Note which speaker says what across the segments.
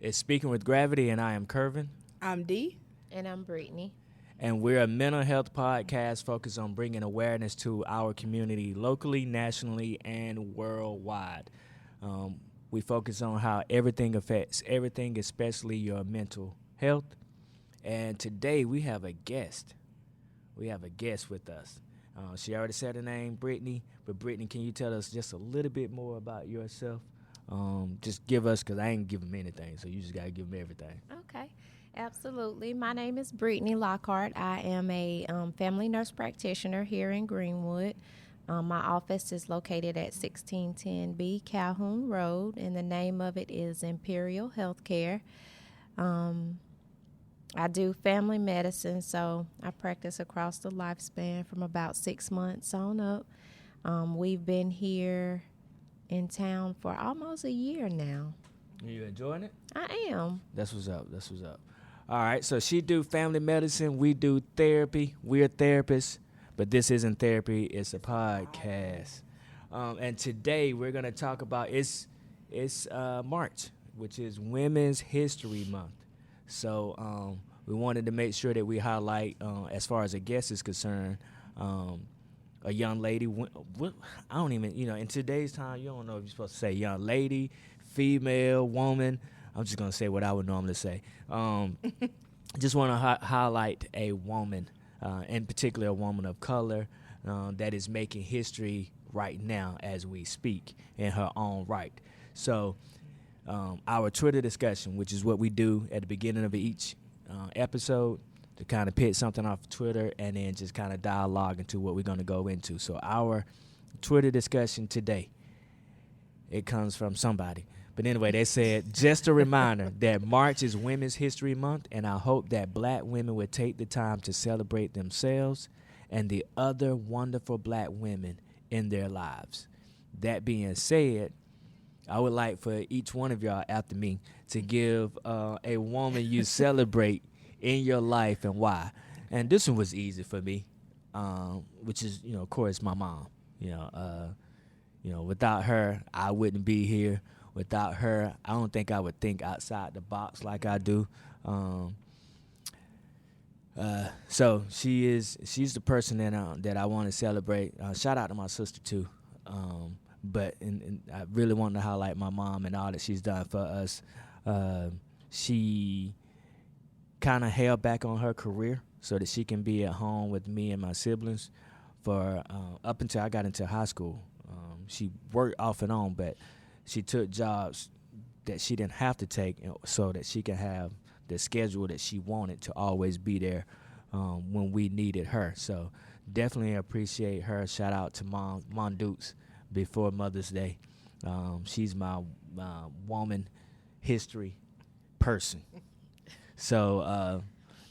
Speaker 1: It's Speaking with Gravity, and I am Kervin.
Speaker 2: I'm Dee.
Speaker 3: And I'm Brittany.
Speaker 1: And we're a mental health podcast focused on bringing awareness to our community locally, nationally, and worldwide. We focus on how everything affects everything, especially your mental health. And today we have a guest. We have a guest with us. She already said her name, Brittany. But Brittany, can you tell us just a little bit more about yourself? Just give us, because I ain't give them anything, so you just got to give them everything.
Speaker 3: Okay, absolutely. My name is Brittany Lockhart. I am a family nurse practitioner here in Greenwood. My office is located at 1610B Calhoun Road, and the name of it is Imperial Healthcare. I do family medicine, so I practice across the lifespan from about 6 months on up. We've been here in town for almost a year now.
Speaker 1: You enjoying it?
Speaker 3: I am.
Speaker 1: That's what's up. All right, so she do family medicine. We do therapy. We're therapists, but this isn't therapy. It's a podcast. And today we're going to talk about, it's March, which is Women's History Month. So we wanted to make sure that we highlight, as far as a guest is concerned, a young lady. I don't even, in today's time, you don't know if you're supposed to say young lady, female, woman. I'm just going to say what I would normally say. Just want to highlight a woman, in particular a woman of color, that is making history right now as we speak in her own right. So our Twitter discussion, which is what we do at the beginning of each episode, to kind of pick something off of Twitter and then just kind of dialogue into what we're going to go into. So our Twitter discussion today, it comes from somebody. But anyway, they said, just a reminder that March is Women's History Month, and I hope that black women would take the time to celebrate themselves and the other wonderful black women in their lives. That being said, I would like for each one of y'all after me to give a woman you celebrate in your life and why. And this one was easy for me, which is, of course, my mom. Without her, I wouldn't be here. Without her, I don't think I would think outside the box like I do. So she's the person that I want to celebrate. Shout out to my sister too. But I really want to highlight my mom and all that she's done for us. She kind of held back on her career so that she can be at home with me and my siblings for up until I got into high school. She worked off and on, but she took jobs that she didn't have to take so that she can have the schedule that she wanted to always be there when we needed her. So definitely appreciate her. Shout out to Mom Dukes before Mother's Day. She's my woman history person. So,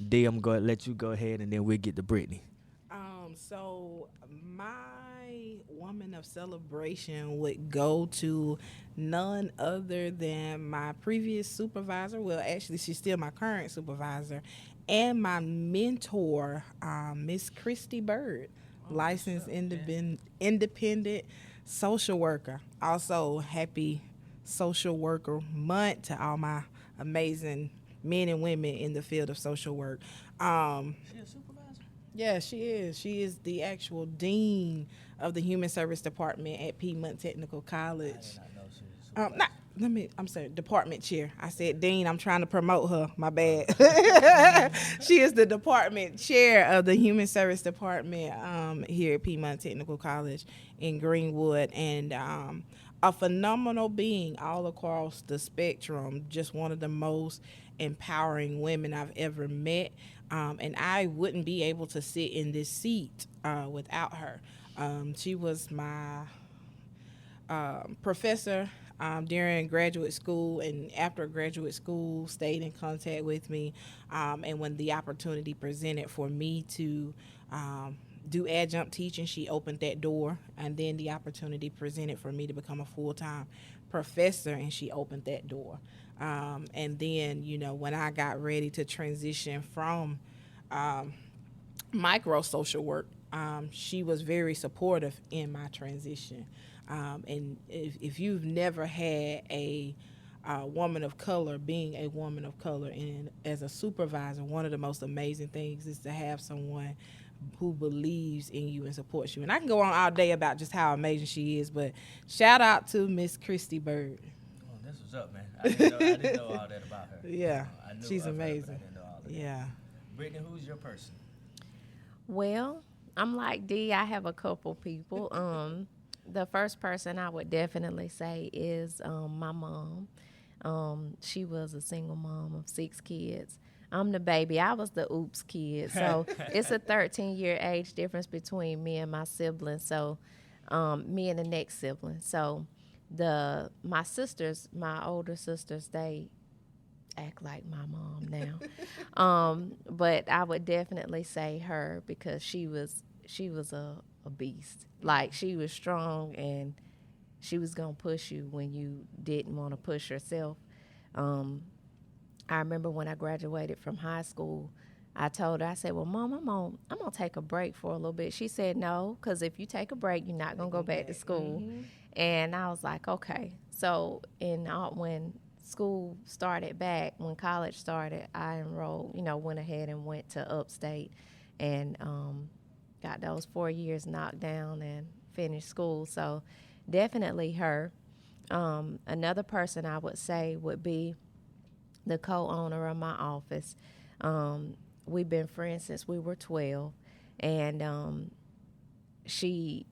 Speaker 1: D, I'm going to let you go ahead, and then we'll get to Brittany.
Speaker 2: So my woman of celebration would go to none other than my previous supervisor. Well, actually, she's still my current supervisor, and my mentor, Miss Christy Bird, licensed independent social worker. Also, happy Social Worker Month to all my amazing men and women in the field of social work.
Speaker 1: She a supervisor?
Speaker 2: Yeah, she is. She is the actual dean of the Human Service Department at Piedmont Technical College.
Speaker 1: I did not know she was
Speaker 2: I'm sorry, department chair. I said dean. I'm trying to promote her. My bad. She is the department chair of the Human Service Department here at Piedmont Technical College in Greenwood, and a phenomenal being all across the spectrum. Just one of the most empowering women I've ever met, and I wouldn't be able to sit in this seat without her. She was my professor during graduate school, and after graduate school stayed in contact with me, and when the opportunity presented for me to do adjunct teaching, she opened that door, and then the opportunity presented for me to become a full-time professor, and she opened that door. And then, when I got ready to transition from micro social work, she was very supportive in my transition. And if you've never had a a woman of color being a woman of color. And as a supervisor, one of the most amazing things is to have someone who believes in you and supports you. And I can go on all day about just how amazing she is, but shout out to Miss Christy Bird.
Speaker 1: Oh, this was up, man. I didn't know all that about her.
Speaker 2: Yeah,
Speaker 1: I knew
Speaker 2: she's
Speaker 1: of her, but
Speaker 2: amazing.
Speaker 1: I didn't know all of that.
Speaker 2: Yeah.
Speaker 1: Brittany, who's your person?
Speaker 3: Well, I'm like Dee. I have a couple people. The first person I would definitely say is my mom. She was a single mom of 6 kids. I'm the baby. I was the oops kid. So it's a 13-year age difference between me and my siblings. So me and the next sibling. So my sisters, my older sisters, they act like my mom now. But I would definitely say her because she was a beast. Like, she was strong and she was gonna push you when you didn't want to push yourself. I remember when I graduated from high school, I told her, I said, well, Mom, I'm gonna take a break for a little bit. She said, no, because if you take a break, you're not gonna go back to school. Mm-hmm. And I was like, okay. So when school started back, when college started, I enrolled, went ahead and went to upstate and got those 4 years knocked down and finished school. So definitely her. Another person I would say would be the co-owner of my office. We've been friends since we were 12, and she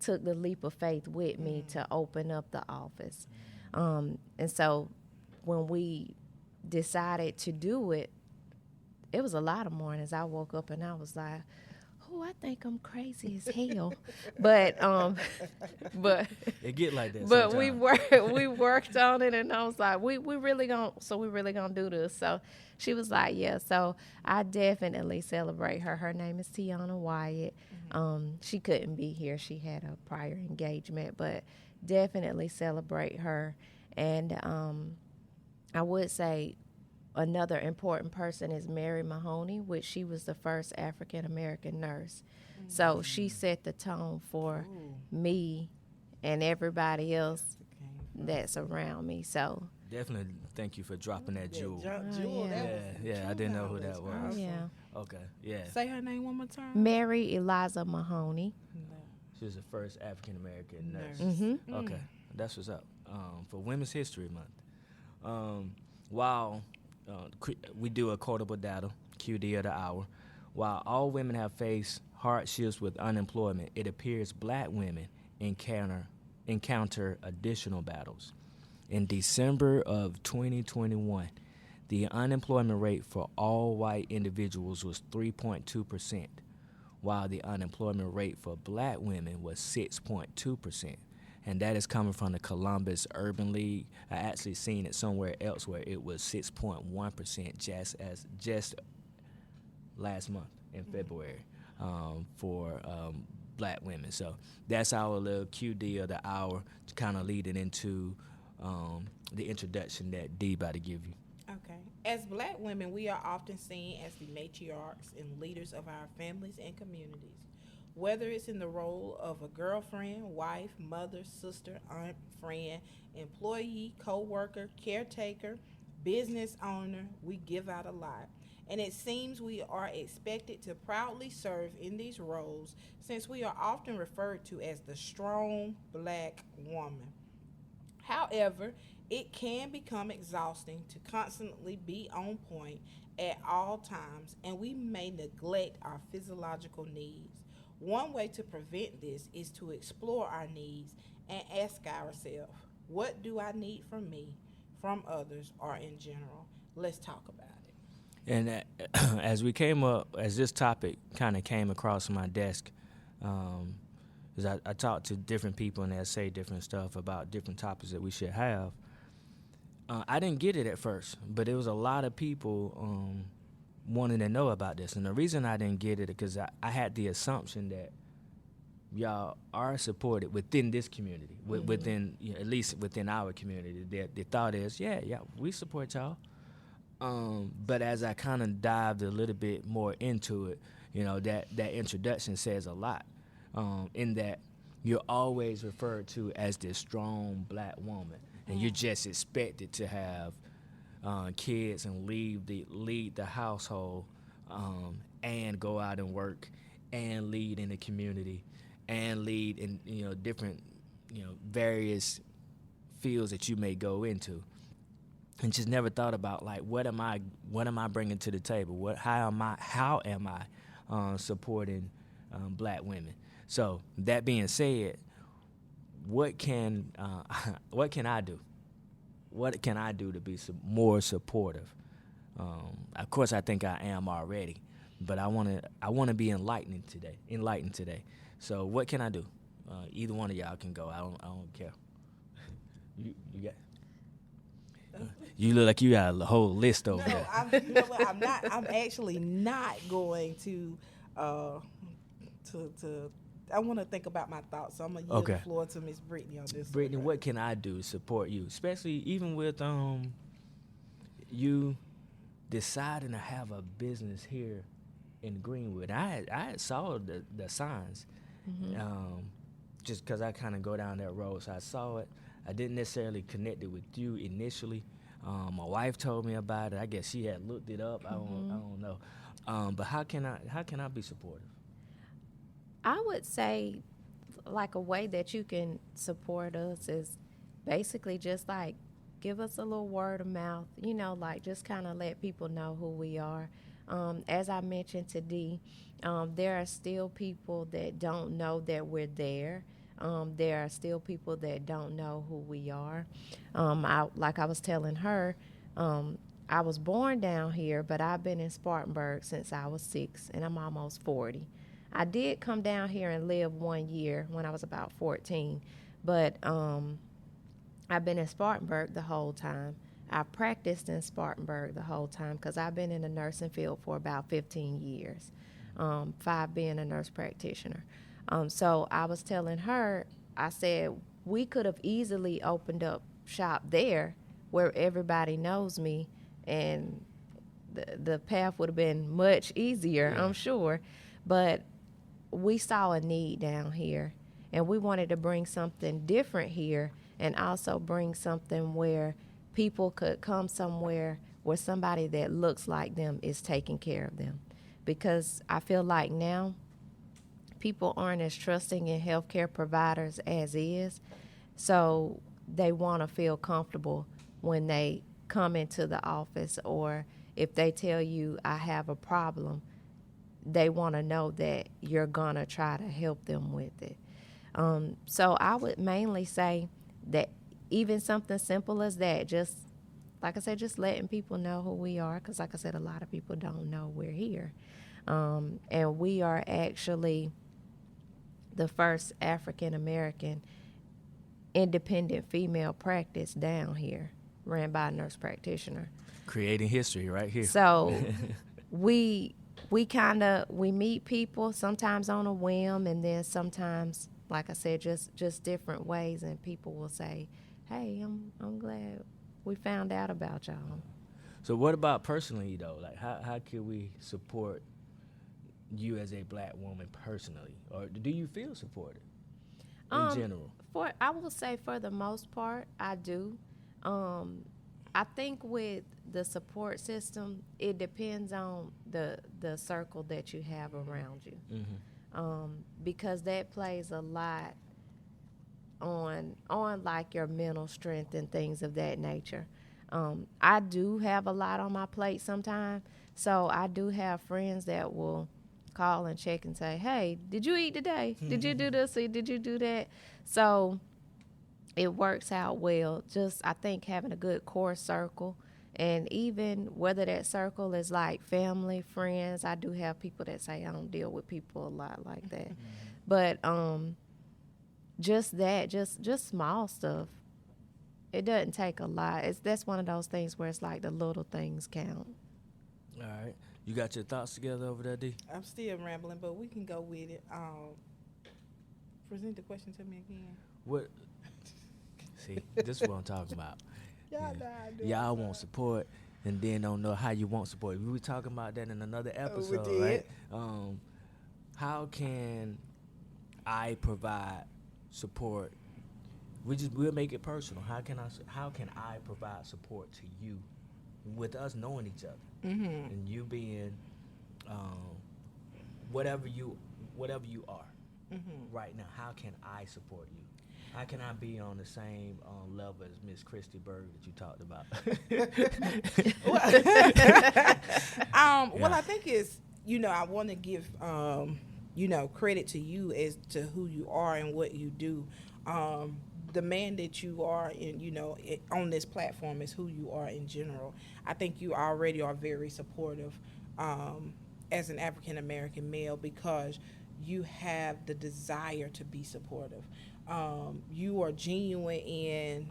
Speaker 3: took the leap of faith with me to open up the office. And so when we decided to do it, it was a lot of mornings I woke up and I was like, I think I'm crazy as hell. but
Speaker 1: It get like that.
Speaker 3: But
Speaker 1: sometime.
Speaker 3: we worked on it, and I was like, we really gonna do this. So she was like, yeah. So I definitely celebrate her. Her name is Tiana Wyatt. She couldn't be here. She had a prior engagement, but definitely celebrate her. And I would say another important person is Mary Mahoney, which she was the first African-American nurse. So she set the tone for me and everybody else that's around me. So
Speaker 1: definitely thank you for dropping that jewel.
Speaker 2: Jewel,
Speaker 1: Yeah, I didn't know who that was.
Speaker 3: Yeah.
Speaker 1: Okay, yeah.
Speaker 2: Say her name one more time.
Speaker 3: Mary Eliza Mahoney.
Speaker 1: She was the first African-American nurse.
Speaker 3: Mm-hmm.
Speaker 1: Okay, that's what's up. For Women's History Month. While we do a quotable data, QD of the hour. While all women have faced hardships with unemployment, it appears black women encounter additional battles. In December of 2021, the unemployment rate for all white individuals was 3.2%, while the unemployment rate for black women was 6.2%. And that is coming from the Columbus Urban League. I actually seen it somewhere else where it was 6.1% just last month in February for black women. So that's our little QD of the hour, kind of leading into the introduction that Dee about to give you.
Speaker 2: Okay. As black women, we are often seen as the matriarchs and leaders of our families and communities. Whether it's in the role of a girlfriend, wife, mother, sister, aunt, friend, employee, co-worker, caretaker, business owner, we give out a lot. And it seems we are expected to proudly serve in these roles since we are often referred to as the strong black woman. However, it can become exhausting to constantly be on point at all times, and we may neglect our physiological needs. One way to prevent this is to explore our needs and ask ourselves, what do I need from me, from others, or in general? Let's talk about it.
Speaker 1: And as this topic kind of came across my desk, because I talked to different people and they say different stuff about different topics that we should have. I didn't get it at first, but there was a lot of people wanting to know about this. And the reason I didn't get it is because I had the assumption that y'all are supported within this community, within at least within our community. The thought is, yeah, we support y'all. But as I kind of dived a little bit more into it, that introduction says a lot, in that you're always referred to as this strong black woman. and you're just expected to have kids and lead the household, and go out and work and lead in the community and lead in different various fields that you may go into, and just never thought about like what am I bringing to the table, how am I supporting black women. So that being said, what can I do? What can I do to be more supportive? Of course, I think I am already, but I want to be enlightened today. So what can I do? Either one of y'all can go. I don't care. You got. You look like you got a whole list over there.
Speaker 2: You know what? I'm not. I'm actually not going to. I want to think about my thoughts, so I'm gonna yield the floor to Miss Brittany on this.
Speaker 1: Brittany, what can I do to support you, especially even with you deciding to have a business here in Greenwood? I saw the signs, just because I kind of go down that road, so I saw it. I didn't necessarily connect it with you initially. My wife told me about it. I guess she had looked it up. I don't know. But how can I be supportive?
Speaker 3: I would say, like, a way that you can support us is basically just like give us a little word of mouth, like just kind of let people know who we are. As I mentioned to Dee, there are still people that don't know that we're there. There are still people that don't know who we are. Like I was telling her, I was born down here, but I've been in Spartanburg since I was 6, and I'm almost 40. I did come down here and live 1 year when I was about 14, but I've been in Spartanburg the whole time. I practiced in Spartanburg the whole time because I've been in the nursing field for about 15 years, 5 being a nurse practitioner. So I was telling her, I said, we could have easily opened up shop there where everybody knows me, and the path would have been much easier, I'm sure. But we saw a need down here, and we wanted to bring something different here and also bring something where people could come somewhere where somebody that looks like them is taking care of them. Because I feel like now people aren't as trusting in healthcare providers as is, so they want to feel comfortable when they come into the office, or if they tell you I have a problem, they want to know that you're going to try to help them with it. So I would mainly say that even something simple as that, just like I said, just letting people know who we are, because like I said, a lot of people don't know we're here. And we are actually the first African-American independent female practice down here, ran by a nurse practitioner.
Speaker 1: Creating history right here.
Speaker 3: So we meet people sometimes on a whim, and then sometimes, like I said, just different ways, and people will say, hey, I'm glad we found out about y'all.
Speaker 1: So what about personally though? Like how can we support you as a black woman personally, or do you feel supported in general?
Speaker 3: I will say for the most part, I do. I think with the support system, it depends on the circle that you have around you, because that plays a lot on like your mental strength and things of that nature. I do have a lot on my plate sometimes, so I do have friends that will call and check and say, hey, did you eat today? Did you do this? Or did you do that? So it works out well. Just, I think, having a good core circle, and even whether that circle is like family, friends. I do have people that say I don't deal with people a lot like that. But just that, just small stuff. It doesn't take a lot. That's one of those things where it's like the little things count.
Speaker 1: All right. You got your thoughts together over there, D?
Speaker 2: I'm still rambling, but we can go with it. Present the question to me again.
Speaker 1: What? See, this is what I'm talking about. Y'all want support, and then don't know how you want support. We were talking about that in another episode, right? How can I provide support we'll make it personal. How can I provide support to you with us knowing each other and you being whatever you are right now? How can I support you? How can I be on the same level as Miss Christy Berg that you talked about?
Speaker 2: Well, I think it's, I want to give, credit to you as to who you are and what you do. The man that you are, and on this platform is who you are in general. I think you already are very supportive as an African American male because you have the desire to be supportive. You are genuine in,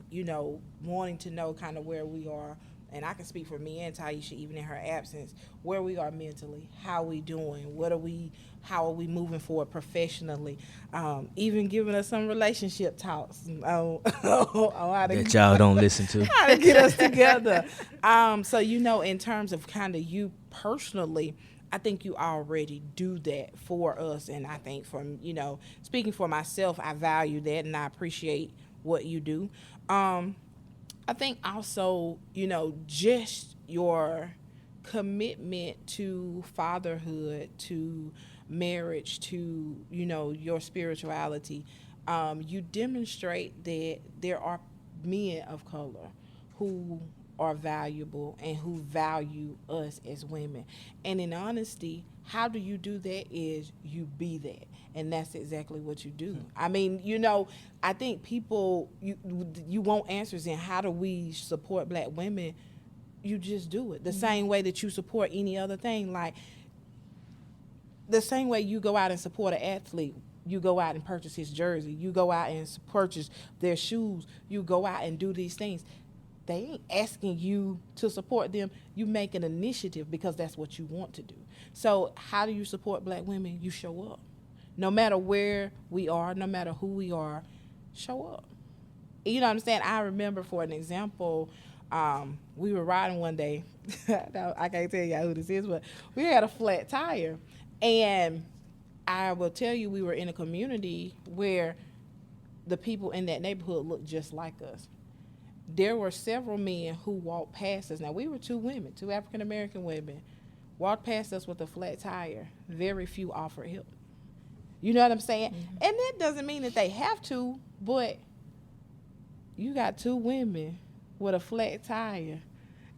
Speaker 2: wanting to know kind of where we are. And I can speak for me and Taisha, even in her absence, where we are mentally, how we doing, how are we moving forward professionally, even giving us some relationship talks on how to
Speaker 1: that y'all don't listen to.
Speaker 2: How to get us together. So, in terms of kind of you personally, I think you already do that for us. And I think from, speaking for myself, I value that and I appreciate what you do. I think also, just your commitment to fatherhood, to marriage, to, your spirituality. You demonstrate that there are men of color who are valuable and who value us as women. And in honesty, how do you do that is you be that. And that's exactly what you do. I mean, I think people, you want answers in how do we support black women? You just do it. The same way that you support any other thing. Like, the same way you go out and support an athlete, you go out and purchase his jersey. You go out and purchase their shoes. You go out and do these things. They ain't asking you to support them. You make an initiative because that's what you want to do. So how do you support black women? You show up. No matter where we are, no matter who we are, show up. You know what I'm saying? I remember, for an example, we were riding one day. I can't tell y'all who this is, but we had a flat tire. And I will tell you, we were in a community where the people in that neighborhood looked just like us. There were several men who walked past us. Now, we were two African-American women, walked past us with a flat tire. Very few offered help. You know what I'm saying? Mm-hmm. And that doesn't mean that they have to, but you got two women with a flat tire.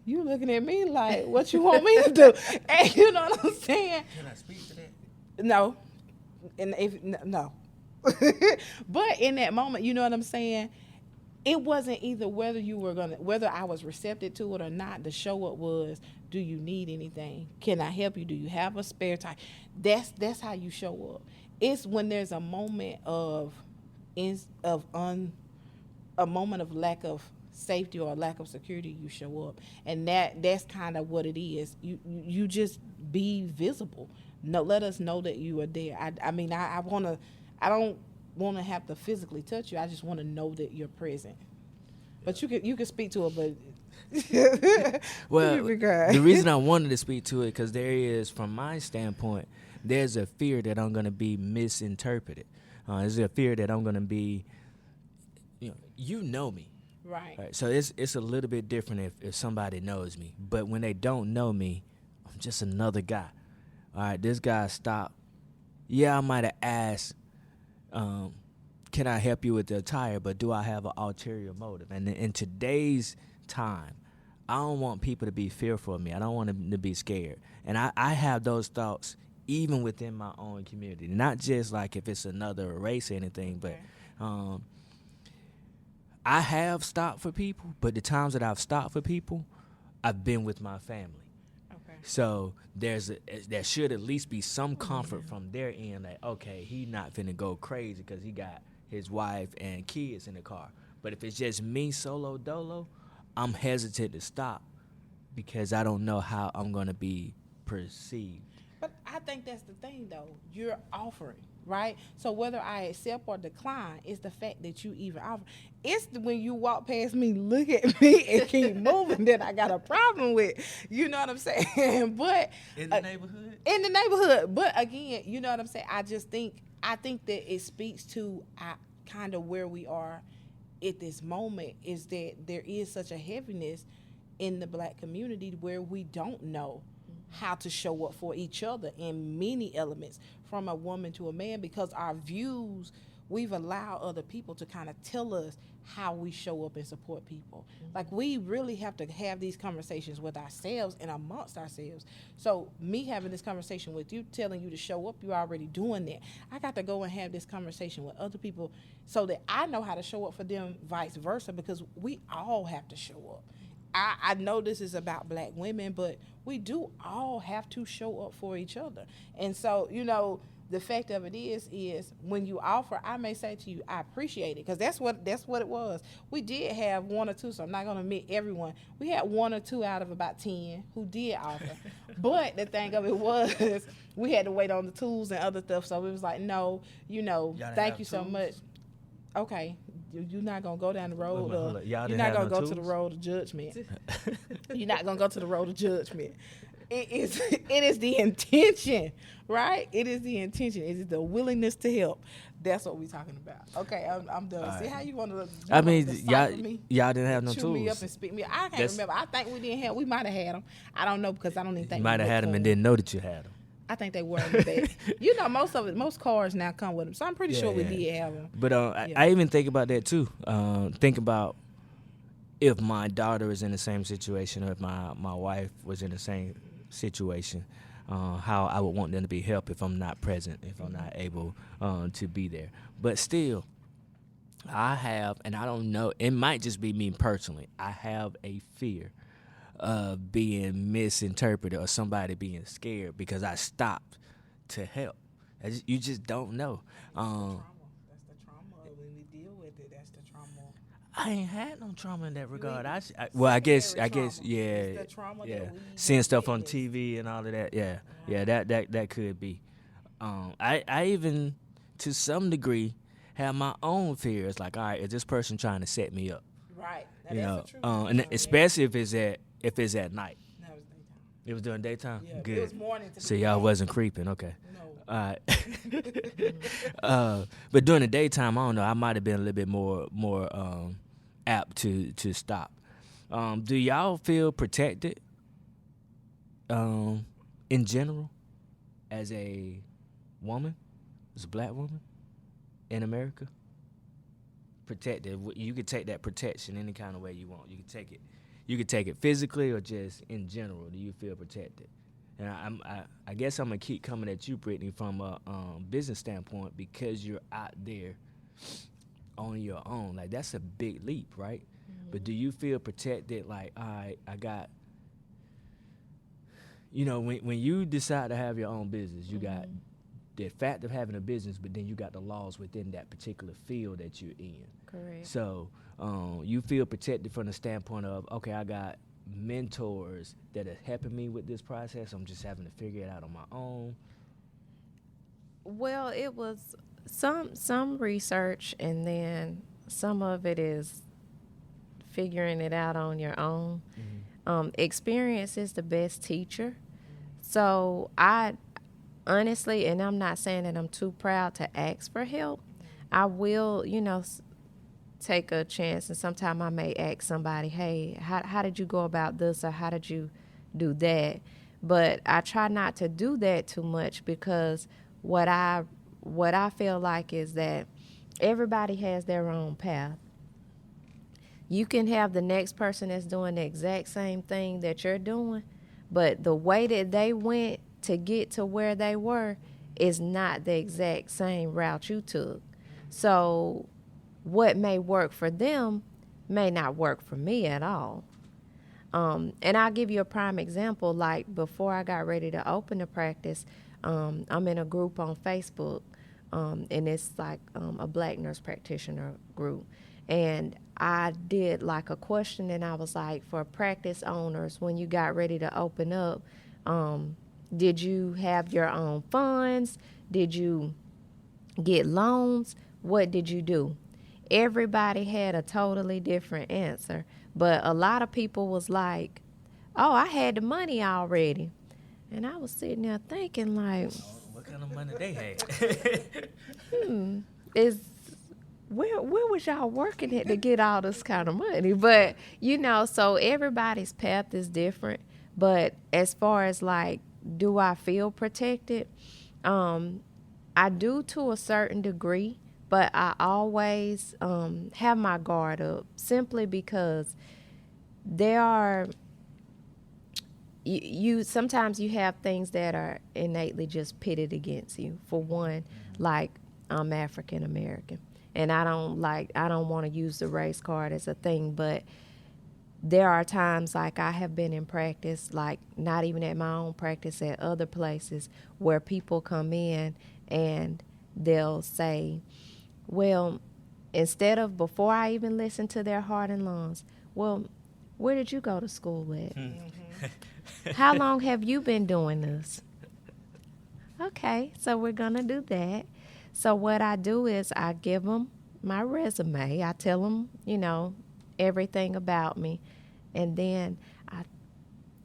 Speaker 2: You looking at me like, what you want me to do? And you know what I'm saying?
Speaker 1: Can I speak to that?
Speaker 2: No. No. But in that moment, you know what I'm saying? It wasn't either whether I was receptive to it or not. The show up was, do you need anything? Can I help you? Do you have a spare tire? That's how you show up. It's when there's a moment of lack of safety or lack of security, you show up. And that's kind of what it is. You just be visible. No, let us know that you are there. I don't want to have to physically touch you. I just want to know that you're present. But you can speak to it, but
Speaker 1: well, the reason I wanted to speak to it, because there is, from my standpoint, there's a fear that I'm going to be misinterpreted. There's a fear that I'm going to be, you know me.
Speaker 2: Right.
Speaker 1: So it's a little bit different if somebody knows me. But when they don't know me, I'm just another guy. All right, this guy stopped. Yeah, I might have asked, can I help you with the tire, but do I have an ulterior motive? And in today's time, I don't want people to be fearful of me. I don't want them to be scared. And I have those thoughts even within my own community, not just like if it's another race or anything, but I have stopped for people, but the times that I've stopped for people, I've been with my family.
Speaker 2: Okay.
Speaker 1: So there should at least be some comfort from their end, like, okay, he not finna go crazy because he got his wife and kids in the car. But if it's just me solo dolo, I'm hesitant to stop because I don't know how I'm gonna be perceived.
Speaker 2: But I think that's the thing, though. You're offering, right? So whether I accept or decline is the fact that you even offer. It's when you walk past me, look at me, and keep moving that I got a problem with. You know what I'm saying? But
Speaker 1: in the neighborhood?
Speaker 2: In the neighborhood. But again, you know what I'm saying? I think that it speaks to kind of where we are at this moment is that there is such a heaviness in the Black community where we don't know how to show up for each other in many elements, from a woman to a man, because our views, we've allowed other people to kind of tell us how we show up and support people. Like, we really have to have these conversations with ourselves and amongst ourselves. So me having this conversation with you, telling you to show up, you're already doing that. I got to go and have this conversation with other people so that I know how to show up for them, vice versa, because we all have to show up. I know this is about Black women, but we do all have to show up for each other. And so, the fact of it is when you offer, I may say to you, I appreciate it, because that's what it was. We did have one or two, so I'm not going to admit everyone. We had one or two out of about 10 who did offer. But the thing of it was, we had to wait on the tools and other stuff, so it was like, no, thank you so much. Okay, you're not going to go down the road. You're not going to go to the road of judgment. You're not going to go to the road of judgment. It is the intention, right? It is the intention. It is the willingness to help. That's what we're talking about. Okay, I'm done.
Speaker 1: All
Speaker 2: See
Speaker 1: right.
Speaker 2: how you want to?
Speaker 1: I mean, y'all didn't have no
Speaker 2: chew
Speaker 1: tools.
Speaker 2: me up and spit me. I can't remember. I think we didn't have. We might have had them. I don't know, because I don't even think
Speaker 1: You might have had them and didn't know that you had them.
Speaker 2: I think they were in the bag. Most cars now come with them, so I'm pretty sure we did have them.
Speaker 1: But I even think about that too. Think about if my daughter is in the same situation, or if my wife was in the same situation, how I would want them to be helped if I'm not present, if I'm not able to be there. But still, I have, and I don't know, it might just be me personally, I have a fear of being misinterpreted or somebody being scared because I stopped to help. You just don't know.
Speaker 2: That's the trauma. When we deal with it, that's the trauma.
Speaker 1: I ain't had no trauma in that regard. I guess, yeah,
Speaker 2: It's the trauma
Speaker 1: yeah.
Speaker 2: that we
Speaker 1: Seeing stuff on
Speaker 2: witness.
Speaker 1: TV and all of that, yeah, that could be. I even, to some degree, have my own fears. Like, all right, is this person trying to set me up?
Speaker 2: Right. Now,
Speaker 1: You know,
Speaker 2: that's the truth.
Speaker 1: and especially if it's at night.
Speaker 2: No, it was daytime.
Speaker 1: It was during daytime.
Speaker 2: Yeah,
Speaker 1: Good.
Speaker 2: it was morning to
Speaker 1: So
Speaker 2: be
Speaker 1: y'all
Speaker 2: night.
Speaker 1: wasn't creeping, okay.
Speaker 2: No.
Speaker 1: All right. But during the daytime, I don't know. I might have been a little bit more apt to stop. Do y'all feel protected? In general, as a woman, as a Black woman in America, protected. You could take that protection any kind of way you want. You could take it. You could take it physically or just in general. Do you feel protected? And I guess I'm gonna keep coming at you, Brittany, from a business standpoint, because you're out there on your own. Like, that's a big leap, right? Mm-hmm. But do you feel protected? Like, all right, I got. When you decide to have your own business, you got the fact of having a business, but then you got the laws within that particular field that you're in.
Speaker 3: Correct.
Speaker 1: So you feel protected from the standpoint of, okay, I got mentors that are helping me with this process. I'm just having to figure it out on my own.
Speaker 3: Well, it was some research, and then some of it is figuring it out on your own. Mm-hmm. Experience is the best teacher. So I honestly, and I'm not saying that I'm too proud to ask for help, I will, take a chance, and sometimes I may ask somebody, hey, how did you go about this, or how did you do that? But I try not to do that too much, because what I feel like is that everybody has their own path. You can have the next person that's doing the exact same thing that you're doing, but the way that they went to get to where they were is not the exact same route you took. So what may work for them may not work for me at all. And I'll give you a prime example. Like, before I got ready to open the practice, I'm in a group on Facebook, and it's like a Black nurse practitioner group. And I did like a question, and I was like, for practice owners, when you got ready to open up, did you have your own funds? Did you get loans? What did you do? Everybody had a totally different answer. But a lot of people was like, oh, I had the money already. And I was sitting there thinking, like,
Speaker 1: What kind of money they had?
Speaker 3: where was y'all working at to get all this kind of money? But, so everybody's path is different. But as far as like, do I feel protected? I do to a certain degree, but I always have my guard up simply because there are you sometimes you have things that are innately just pitted against you. For one, like I'm African American, and I don't want to use the race card as a thing, but there are times like I have been in practice, like not even at my own practice, at other places where people come in and they'll say, well, instead of, before I even listen to their heart and lungs, well, where did you go to school at? How long have you been doing this? Okay, so we're going to do that. So what I do is I give them my resume. I tell them, everything about me. And then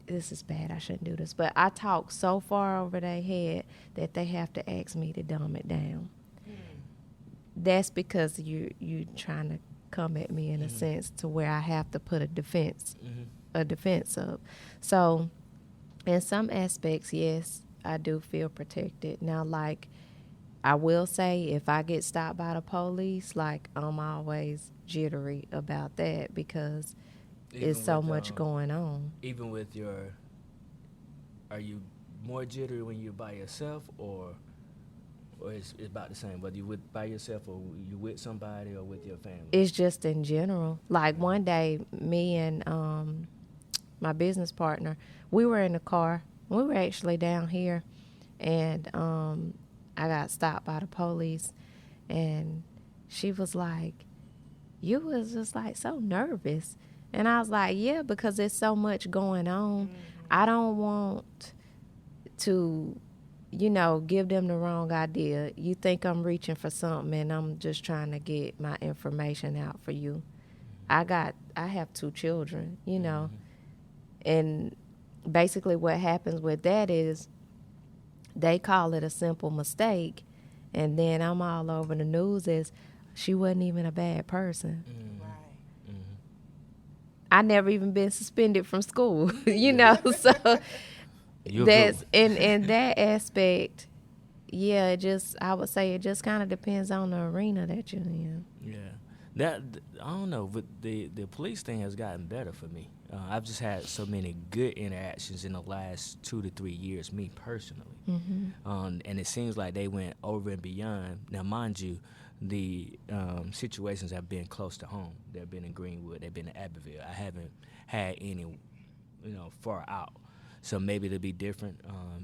Speaker 3: this is bad, I shouldn't do this, but I talk so far over their head that they have to ask me to dumb it down. That's because you trying to come at me in a sense to where I have to put a defense up. So in some aspects, yes, I do feel protected. Now, like, I will say if I get stopped by the police, like, I'm always jittery about that because it's so much going on.
Speaker 1: Even with are you more jittery when you're by yourself, or it's about the same, whether you by yourself or you with somebody or with your family?
Speaker 3: It's just in general. Like one day, me and my business partner, we were in the car. We were actually down here, and I got stopped by the police, and she was like, "You was just like so nervous." And I was like, yeah, because there's so much going on. I don't want to, give them the wrong idea. You think I'm reaching for something and I'm just trying to get my information out for you. I have 2 children, and basically what happens with that is they call it a simple mistake, and then I'm all over the news as she wasn't even a bad person. I never even been suspended from school, so that's in that aspect. Yeah, I would say it just kind of depends on the arena that you're in.
Speaker 1: Yeah, that I don't know, but the police thing has gotten better for me. I've just had so many good interactions in the last 2 to 3 years, me personally, and it seems like they went over and beyond. Now, mind you, the situations have been close to home. They've been in Greenwood. They've been in Abbeville. I haven't had any, far out. So maybe it'll be different.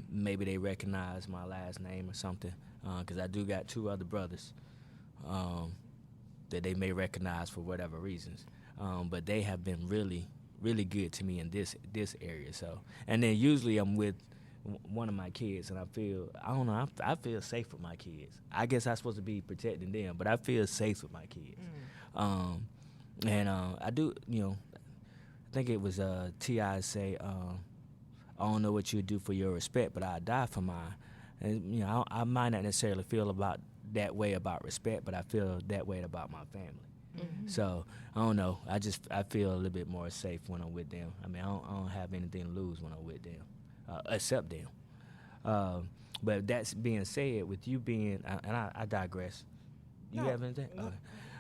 Speaker 1: Maybe they recognize my last name or something, because I do got 2 other brothers that they may recognize for whatever reasons. But they have been really, really good to me in this area. So, and then usually I'm with one of my kids, and I feel safe with my kids. I guess I'm supposed to be protecting them, but I feel safe with my kids. And I do, I think it was T.I. say, I don't know what you do for your respect, but I die for mine. And I might not necessarily feel about that way about respect, but I feel that way about my family. So I don't know. I feel a little bit more safe when I'm with them. I mean, I don't have anything to lose when I'm with them. Accept them. But that's being said, with you being, and I digress. You have anything?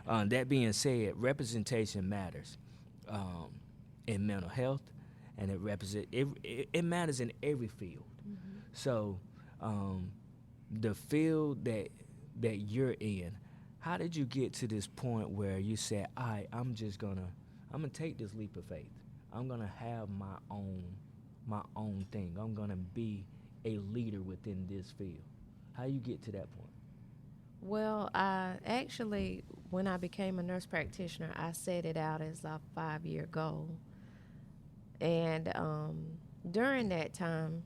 Speaker 1: No. That being said, representation matters in mental health, and it matters in every field. So the field that you're in, how did you get to this point where you said, all right, I'm gonna take this leap of faith. I'm gonna have my own thing. I'm gonna be a leader within this field. How you get to that point?
Speaker 3: Well, actually, when I became a nurse practitioner, I set it out as a 5-year goal. And during that time,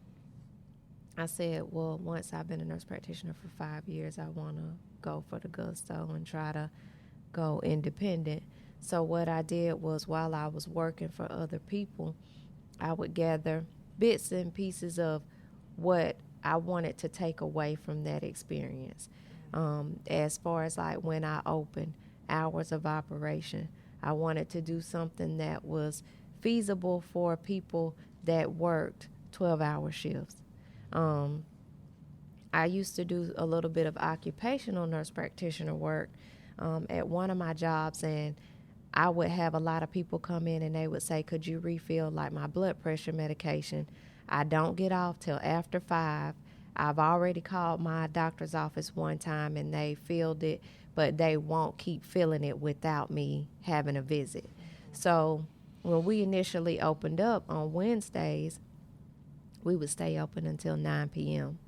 Speaker 3: I said, well, once I've been a nurse practitioner for 5 years, I want to go for the gusto and try to go independent. So what I did was, while I was working for other people, I would gather bits and pieces of what I wanted to take away from that experience. As far as like when I opened, hours of operation. I wanted to do something that was feasible for people that worked 12-hour shifts. I used to do a little bit of occupational nurse practitioner work at one of my jobs, and I would have a lot of people come in and they would say, could you refill like my blood pressure medication? I don't get off till after 5. I've already called my doctor's office one time and they filled it, but they won't keep filling it without me having a visit. So when we initially opened up on Wednesdays, we would stay open until 9 p.m.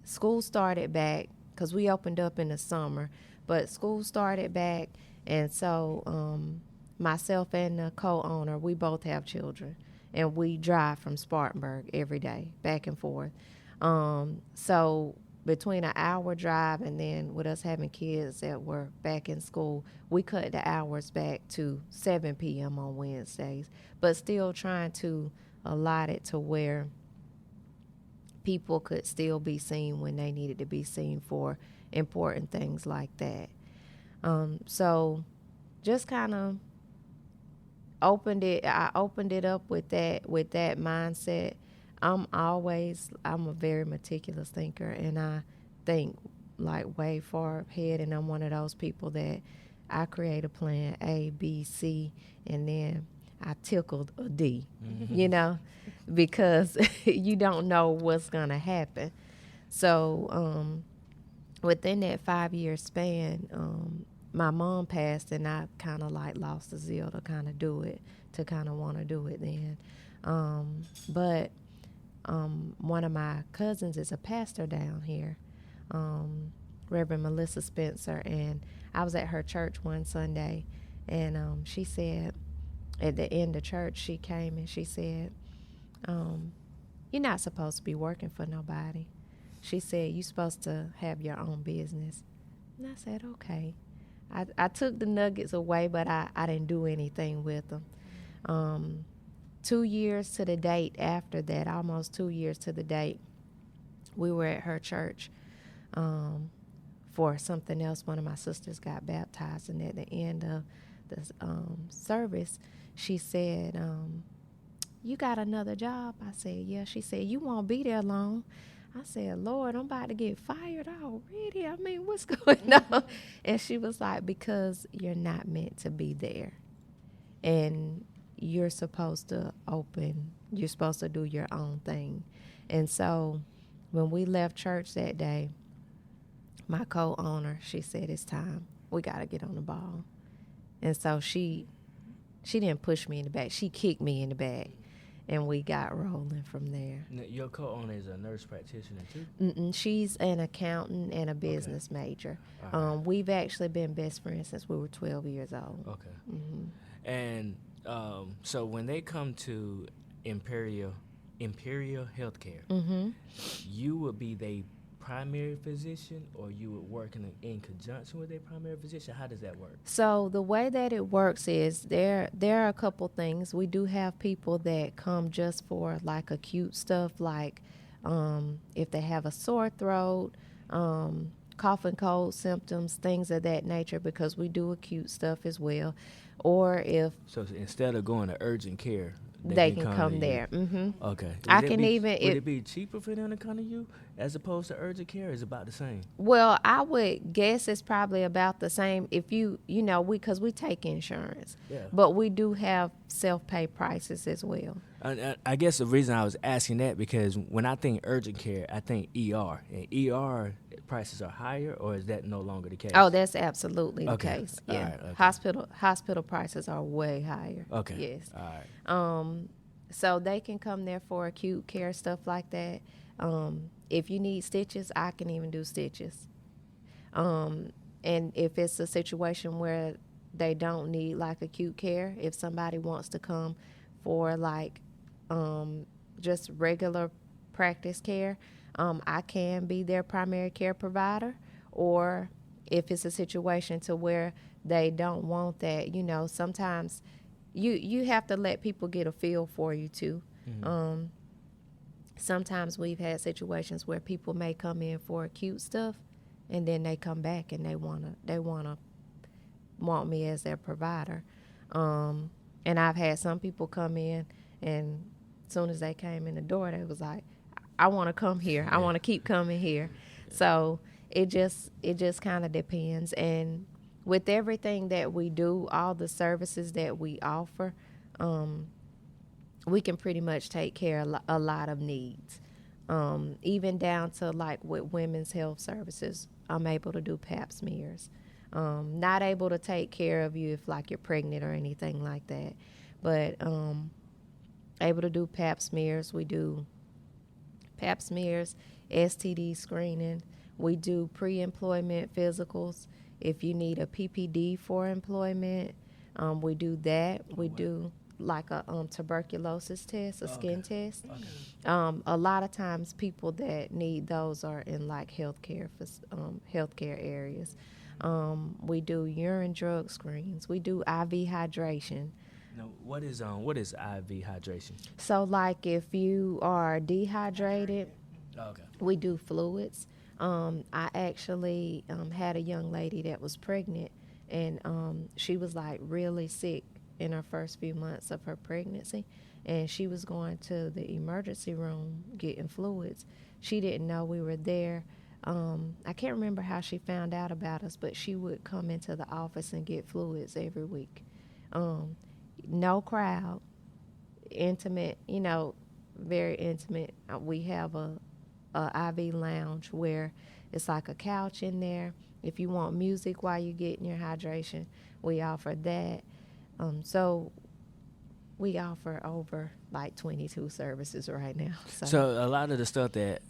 Speaker 3: School started back because we opened up in the summer, but school started back, and so myself and the co-owner, we both have children, and we drive from Spartanburg every day, back and forth. So between an hour drive and then with us having kids that were back in school, we cut the hours back to 7 p.m. on Wednesdays, but still trying to allot it to where people could still be seen when they needed to be seen for important things like that. So just kind of I opened it up with that mindset. I'm a very meticulous thinker, and I think like way far ahead, and I'm one of those people that I create a plan A, B, C, and then I tickled a D, because you don't know what's going to happen. So within that 5-year span, my mom passed, and I kind of like lost the zeal to kind of do it, to kind of want to do it then. But one of my cousins is a pastor down here, Reverend Melissa Spencer, and I was at her church one Sunday, and she said, at the end of church, she came and she said, you're not supposed to be working for nobody. She said, you're supposed to have your own business. And I said, okay. I took the nuggets away, but I didn't do anything with them. 2 years to the date after that, almost 2 years to the date, we were at her church for something else. One of my sisters got baptized, and at the end of the service, she said, you got another job? I said, yeah. She said, you won't be there long. I said, Lord, I'm about to get fired already. I mean, what's going on? And she was like, because you're not meant to be there. And you're supposed to do your own thing. And so when we left church that day, my co-owner, she said, it's time. We got to get on the ball. And so she didn't push me in the back. She kicked me in the back. And we got rolling from there.
Speaker 1: Now, your co-owner is a nurse practitioner too?
Speaker 3: Mm-mm, she's an accountant and a business major. Right. We've actually been best friends since we were 12 years old.
Speaker 1: Okay.
Speaker 3: Mm-hmm.
Speaker 1: And so when they come to Imperial Healthcare,
Speaker 3: mm-hmm.
Speaker 1: you would be their primary physician, or you would work in conjunction with their primary physician? How does that work?
Speaker 3: So the way that it works is there are a couple things. We do have people that come just for like acute stuff, like if they have a sore throat, cough and cold symptoms, things of that nature, because we do acute stuff as well. Or if
Speaker 1: so instead of going to urgent care,
Speaker 3: they can come there. Mm-hmm.
Speaker 1: Okay.
Speaker 3: Would
Speaker 1: it be cheaper for them to come to you as opposed to urgent care? Or is it about the same?
Speaker 3: Well, I would guess it's probably about the same if because we take insurance.
Speaker 1: Yeah.
Speaker 3: But we do have self-pay prices as well.
Speaker 1: I guess the reason I was asking that, because when I think urgent care, I think ER. And ER prices are higher, or is that no longer the case?
Speaker 3: Oh, that's absolutely the
Speaker 1: Okay.
Speaker 3: case. Yeah.
Speaker 1: All right, okay.
Speaker 3: Hospital prices are way higher.
Speaker 1: Okay.
Speaker 3: Yes.
Speaker 1: All right.
Speaker 3: So they can come there for acute care, stuff like that. If you need stitches, I can even do stitches. And if it's a situation where they don't need like acute care, if somebody wants to come for like just regular practice care, I can be their primary care provider. Or if it's a situation to where they don't want that, sometimes you have to let people get a feel for you too. Mm-hmm. Sometimes we've had situations where people may come in for acute stuff, and then they come back and they want me as their provider. And I've had some people come in, and as soon as they came in the door, they was like, I want to come here. I want to keep coming here. So it just kind of depends. And with everything that we do, all the services that we offer, we can pretty much take care of a lot of needs. Even down to like with women's health services, I'm able to do pap smears. Not able to take care of you if like you're pregnant or anything like that, but able to do pap smears. We do pap smears, STD screening. We do pre-employment physicals. If you need a PPD for employment, we do that. We do like a tuberculosis test, a skin test. A lot of times people that need those are in like healthcare areas. We do urine drug screens. We do IV hydration.
Speaker 1: Now, what is IV hydration?
Speaker 3: So like if you are dehydrated, we do fluids. I actually had a young lady that was pregnant, and she was like really sick in her first few months of her pregnancy, and she was going to the emergency room getting fluids. She didn't know we were there. I can't remember how she found out about us, but she would come into the office and get fluids every week. No crowd, intimate, very intimate. We have a IV lounge where it's like a couch in there. If you want music while you're getting your hydration, we offer that. So we offer over like 22 services right now.
Speaker 1: So a lot of the stuff that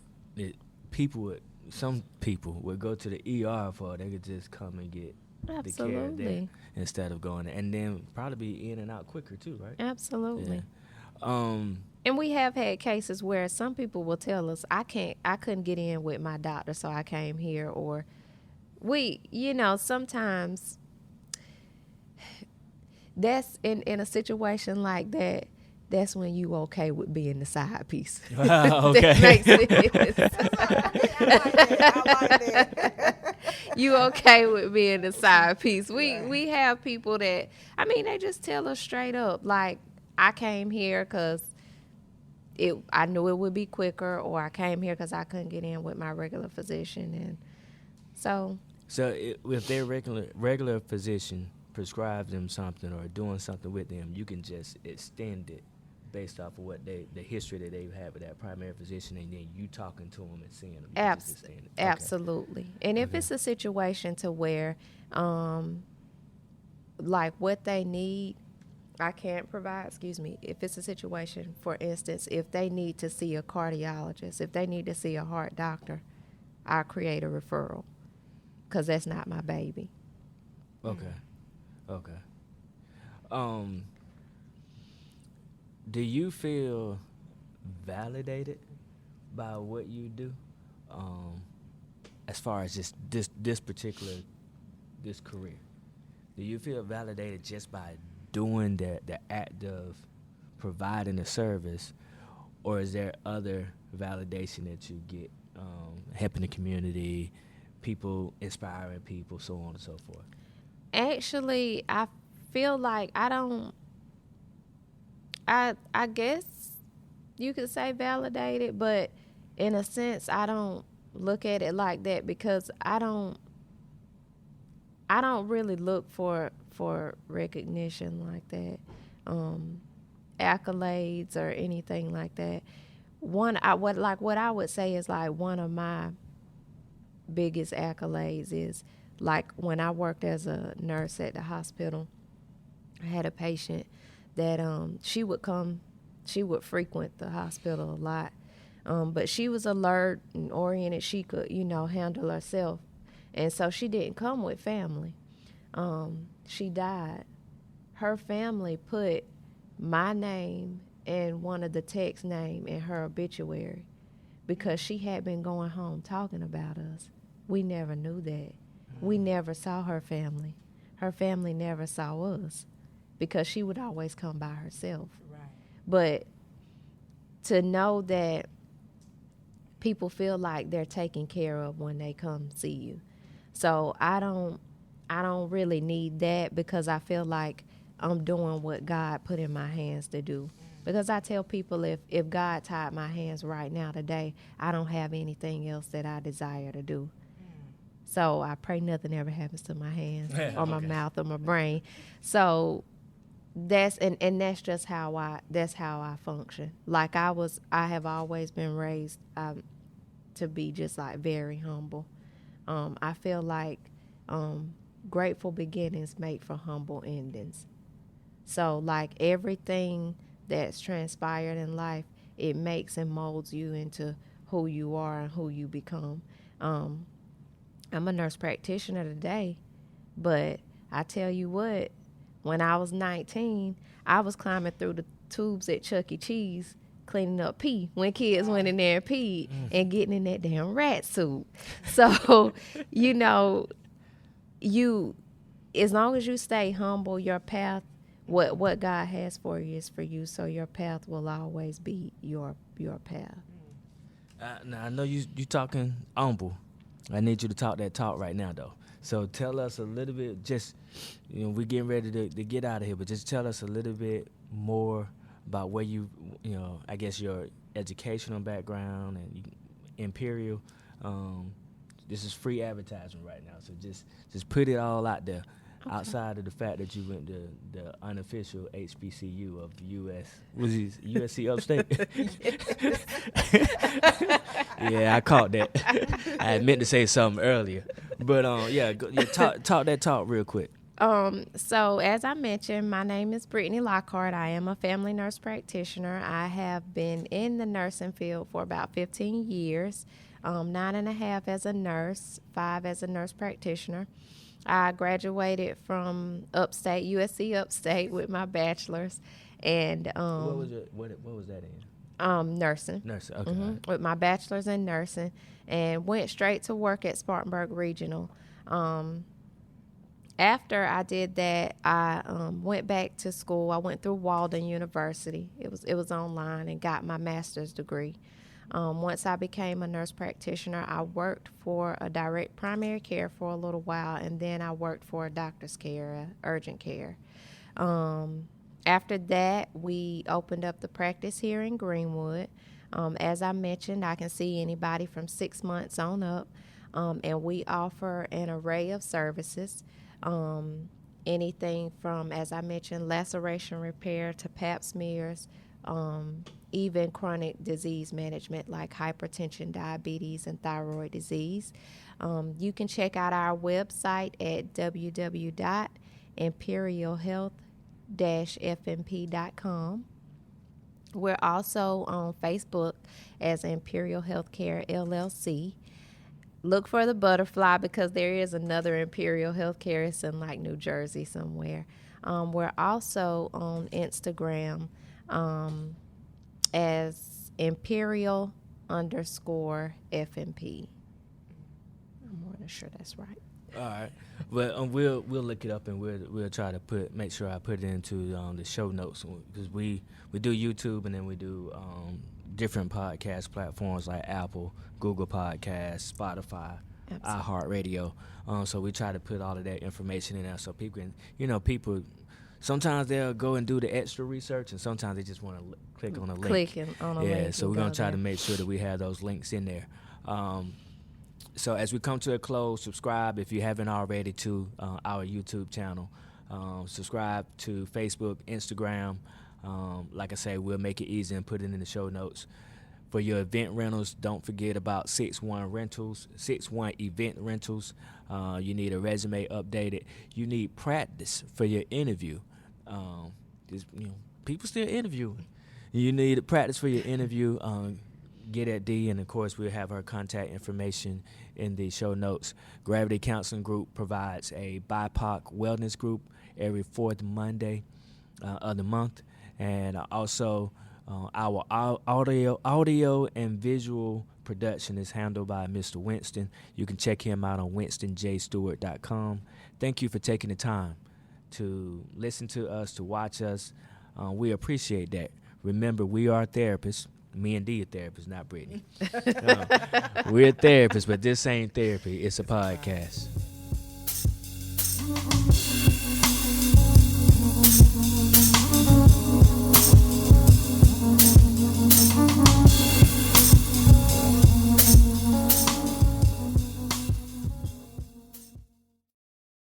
Speaker 1: some people would go to the ER for, they could just come and get the care there instead of going there, and then probably be in and out quicker too, right?
Speaker 3: Absolutely.
Speaker 1: Yeah.
Speaker 3: And we have had cases where some people will tell us, I couldn't get in with my doctor, so I came here. Or sometimes that's in a situation like that, that's when you okay with being the side piece.
Speaker 1: Okay.
Speaker 3: That makes sense.
Speaker 2: I like that.
Speaker 3: You okay with being the side piece. We have people that, they just tell us straight up, like, I came here because I knew it would be quicker, or I came here because I couldn't get in with my regular physician. And so
Speaker 1: if their regular physician prescribes them something or doing something with them, you can just extend it based off of what the history that they've had with that primary physician, and then you talking to them and seeing them.
Speaker 3: Absolutely. And if it's a situation to where, like what they need, I can't provide, if it's a situation, for instance, if they need to see a cardiologist, if they need to see a heart doctor, I'll create a referral, because that's not my baby.
Speaker 1: Okay. Do you feel validated by what you do, as far as just this career? Do you feel validated just by doing the act of providing the service, or is there other validation that you get, helping the community, people, inspiring people, so on and so forth?
Speaker 3: Actually, I feel like I guess you could say validated, but in a sense, I don't look at it like that, because I don't really look for recognition like that, accolades or anything like that. What I would say is like one of my biggest accolades is like when I worked as a nurse at the hospital. I had a patient that she would frequent the hospital a lot, but she was alert and oriented. She could handle herself, and so she didn't come with family. She died. Her family put my name and one of the tech's name in her obituary because she had been going home talking about us. We never knew that. We never saw her family. Her family never saw us because she would always come by herself.
Speaker 2: Right.
Speaker 3: But to know that people feel like they're taken care of when they come see you, So I don't really need that, because I feel like I'm doing what God put in my hands to do. Because I tell people, if God tied my hands right now today, I don't have anything else that I desire to do. So I pray nothing ever happens to my hands or my mouth or my brain. So that's just how I function. Like I have always been raised to be just like very humble. I feel like grateful beginnings make for humble endings. So like everything that's transpired in life, it makes and molds you into who you are and who you become. I'm a nurse practitioner today, but I tell you what, when I was 19, I was climbing through the tubes at Chuck E. Cheese cleaning up pee when kids went in there and peed and getting in that damn rat suit. So, you, as long as you stay humble, your path, what God has for you is for you. So your path will always be your path.
Speaker 1: Now I know you talking humble. I need you to talk that talk right now, though. So tell us a little bit. Just we're getting ready to get out of here, but just tell us a little bit more about where I guess your educational background and Imperial. This is free advertisement right now, so just put it all out there. Okay. Outside of the fact that you went to the unofficial HBCU of the U.S. Was it USC Upstate? Yeah, I caught that. I had meant to say something earlier. But, talk that talk real quick.
Speaker 3: So as I mentioned, my name is Brittany Lockhart. I am a family nurse practitioner. I have been in the nursing field for about 15 years, 9.5 as a nurse, 5 as a nurse practitioner. I graduated from Upstate, USC Upstate, with my bachelor's, and
Speaker 1: what was that in?
Speaker 3: Nursing.
Speaker 1: Nursing, okay.
Speaker 3: Mm-hmm. With my bachelor's in nursing, and went straight to work at Spartanburg Regional. After I did that, I went back to school. I went through Walden University. It was online, and got my master's degree. Once I became a nurse practitioner, I worked for a direct primary care for a little while, and then I worked for a doctor's care, urgent care. After that, we opened up the practice here in Greenwood. As I mentioned, I can see anybody from 6 months on up, and we offer an array of services. Anything from, as I mentioned, laceration repair to pap smears, even chronic disease management like hypertension, diabetes, and thyroid disease. You can check out our website at www.imperialhealth-fmp.com. We're also on Facebook as Imperial Healthcare LLC. Look for the butterfly, because there is another Imperial Healthcare. It's in like New Jersey somewhere. We're also on Instagram as Imperial_FMP. I'm more than sure that's right.
Speaker 1: All right. Well, we'll look it up, and we'll try to make sure I put it into the show notes, because we do YouTube, and then we do different podcast platforms like Apple, Google Podcasts, Spotify, iHeartRadio. So we try to put all of that information in there so people can, people. Sometimes they'll go and do the extra research, and sometimes they just want to click on a link.
Speaker 3: Clicking on a link.
Speaker 1: Yeah, so we're going to try to make sure that we have those links in there. So as we come to a close, subscribe if you haven't already to our YouTube channel. Subscribe to Facebook, Instagram. Like I say, we'll make it easy and put it in the show notes. For your event rentals, don't forget about 61 Event Rentals. You need a resume updated. You need practice for your interview. People still interviewing. You need practice for your interview. Get at D, and of course we'll have her contact information in the show notes. Gravity Counseling Group provides a BIPOC wellness group every fourth Monday of the month, and also our audio and visual production is handled by Mr. Winston. You can check him out on winstonjstewart.com. Thank you for taking the time to listen to us, to watch us. We appreciate that. Remember, we are therapists. Me and D are therapists, not Brittany. We're therapists, but this ain't therapy. It's a podcast.